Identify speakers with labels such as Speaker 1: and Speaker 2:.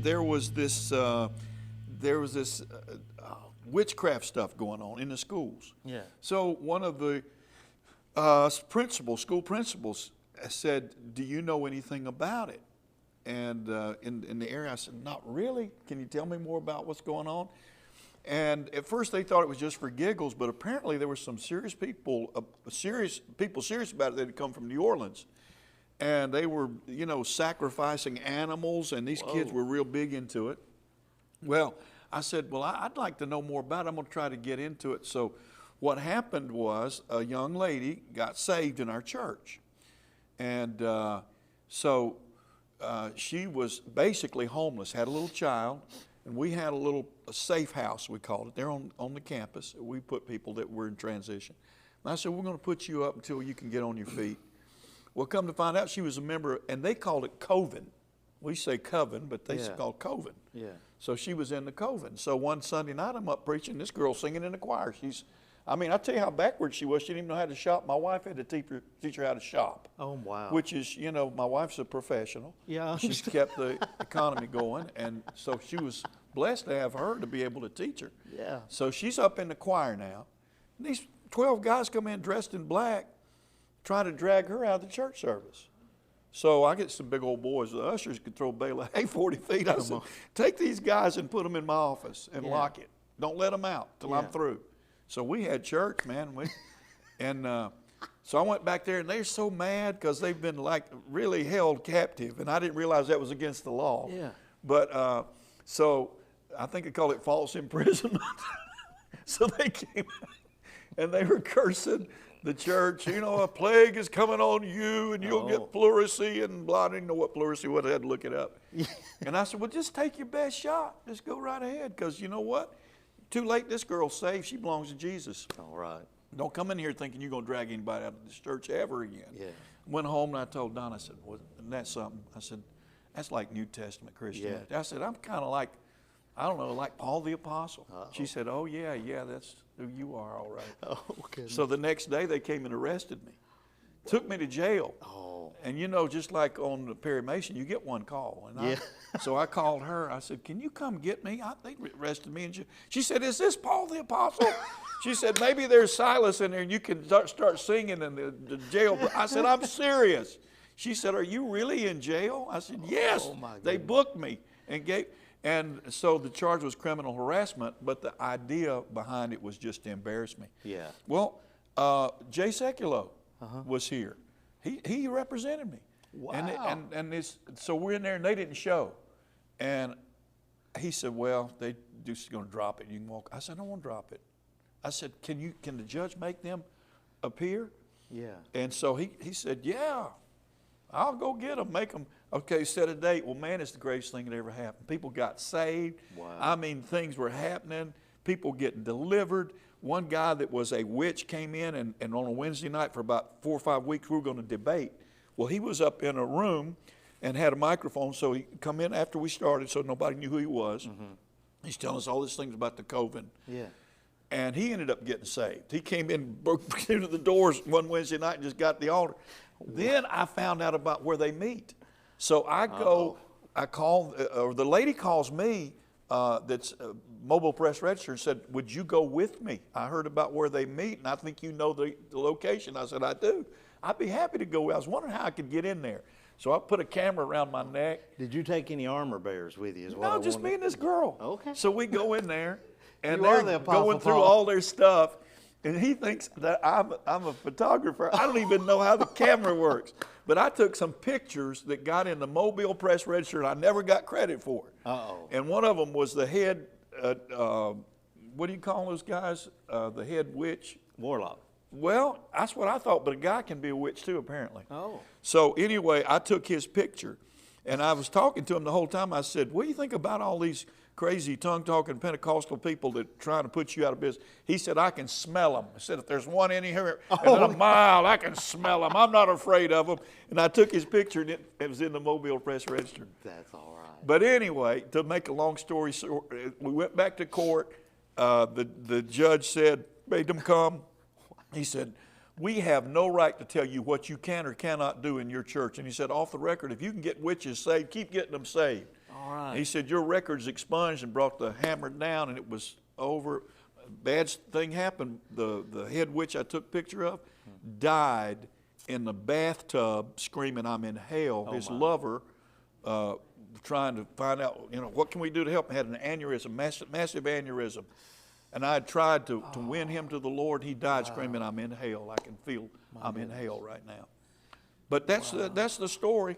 Speaker 1: there was this witchcraft stuff going on in the schools.
Speaker 2: Yeah.
Speaker 1: So one of the school principals said, "Do you know anything about it?" And in the area, I said, "Not really. Can you tell me more about what's going on?" And at first they thought it was just for giggles, but apparently there were some serious people serious about it that had come from New Orleans. And they were, sacrificing animals, and these kids were real big into it. Well, I said, well, I'd like to know more about it. I'm going to try to get into it. So what happened was a young lady got saved in our church. And so she was basically homeless, had a little child, and we had a safe house, we called it, there on the campus. We put people that were in transition. And I said, we're going to put you up until you can get on your feet. Well, come to find out, she was a member, and they called it Coven. We say Coven, but they call Coven.
Speaker 2: Yeah.
Speaker 1: So she was in the Coven. So one Sunday night, I'm up preaching, this girl singing in the choir. I tell you how backward she was. She didn't even know how to shop. My wife had to teach her how to shop.
Speaker 2: Oh, wow.
Speaker 1: Which is, my wife's a professional.
Speaker 2: Yeah.
Speaker 1: She's kept the economy going, and so she was blessed to have her to be able to teach her.
Speaker 2: Yeah.
Speaker 1: So she's up in the choir now. And these 12 guys come in dressed in black, trying to drag her out of the church service. So I get some big old boys. The ushers could throw bail 40 feet. I said, take these guys and put them in my office and lock it. Don't let them out till I'm through. So we had church, man. So I went back there, and they're so mad because they've been really held captive, and I didn't realize that was against the law.
Speaker 2: Yeah.
Speaker 1: But so I think they call it false imprisonment. So they came and they were cursing the church. A plague is coming on you, and you'll get pleurisy and blah. I didn't know what pleurisy was. I had to look it up. And I said, well, just take your best shot. Just go right ahead, because you know what? Too late, this girl's saved. She belongs to Jesus.
Speaker 2: All right.
Speaker 1: Don't come in here thinking you're going to drag anybody out of this church ever again.
Speaker 2: Yeah.
Speaker 1: Went home and I told Don, I said, well, isn't that something? I said, that's like New Testament Christianity.
Speaker 2: Yeah.
Speaker 1: I said, I'm kind of like Paul the Apostle.
Speaker 2: Uh-oh.
Speaker 1: She said, oh, yeah, that's who you are, all right.
Speaker 2: Oh, goodness.
Speaker 1: So the next day they came and arrested me. Took me to jail.
Speaker 2: Oh.
Speaker 1: And just like on the Perry Mason, you get one call. And so I called her. I said, can you come get me? They arrested me. And she said, is this Paul the Apostle? She said, maybe there's Silas in there and you can start singing in the jail. I said, I'm serious. She said, are you really in jail? I said, yes.
Speaker 2: Oh, my goodness.
Speaker 1: They booked me and so the charge was criminal harassment, but the idea behind it was just to embarrass me.
Speaker 2: Yeah.
Speaker 1: Well, Jay Sekulow was here. He represented me.
Speaker 2: Wow.
Speaker 1: And so we're in there, and they didn't show. And he said, well, they're just going to drop it. You can walk. I said, I don't want to drop it. I said, can the judge make them appear?
Speaker 2: Yeah.
Speaker 1: And so he said, yeah, I'll go get them, make them. Okay, set a date. Well, man, it's the greatest thing that ever happened. People got saved.
Speaker 2: Wow.
Speaker 1: Things were happening. People getting delivered. One guy that was a witch came in, and on a Wednesday night for about 4 or 5 weeks, we were going to debate. Well, he was up in a room and had a microphone, so he come in after we started, so nobody knew who he was. Mm-hmm. He's telling us all these things about the Coven.
Speaker 2: Yeah.
Speaker 1: And he ended up getting saved. He came in, broke into the doors one Wednesday night and just got the altar. Then I found out about where they meet. So I go, I call, or the lady calls me, that's Mobile Press Register, and said, would you go with me? I heard about where they meet, and I think you know the location. I said, I do. I'd be happy to go. I was wondering how I could get in there. So I put a camera around my neck.
Speaker 2: Did you take any armor bearers with you?
Speaker 1: No, just me and this girl.
Speaker 2: Okay.
Speaker 1: So we go in there, and
Speaker 2: You are
Speaker 1: they're
Speaker 2: the Apostle
Speaker 1: going through
Speaker 2: Paul.
Speaker 1: all their stuff, and he thinks that I'm a photographer. I don't even know how the camera works. But I took some pictures that got in the Mobile Press Register, and I never got credit for it.
Speaker 2: Uh-oh.
Speaker 1: And one of them was the head, what do you call those guys? The head witch?
Speaker 2: Warlock.
Speaker 1: Well, that's what I thought, but a guy can be a witch too, apparently.
Speaker 2: Oh.
Speaker 1: So anyway, I took his picture, and I was talking to him the whole time. I said, what do you think about all these crazy tongue-talking Pentecostal people that are trying to put you out of business? He said, I can smell them. I said, if there's one in here in a mile, I can smell them. I'm not afraid of them. And I took his picture, and it was in the Mobile Press Register.
Speaker 2: That's all right.
Speaker 1: But anyway, to make a long story short, we went back to court. The judge said, made them come. He said, we have no right to tell you what you can or cannot do in your church. And he said, off the record, if you can get witches saved, keep getting them saved.
Speaker 2: All right.
Speaker 1: He said, your record's expunged, and brought the hammer down, and it was over. Bad thing happened. The head witch I took picture of died in the bathtub screaming, I'm in hell. His lover, trying to find out, what can we do to help him, had an aneurysm, massive aneurysm. And I had tried to win him to the Lord. He died screaming, I'm in hell. I can feel I'm in hell right now. But that's the story.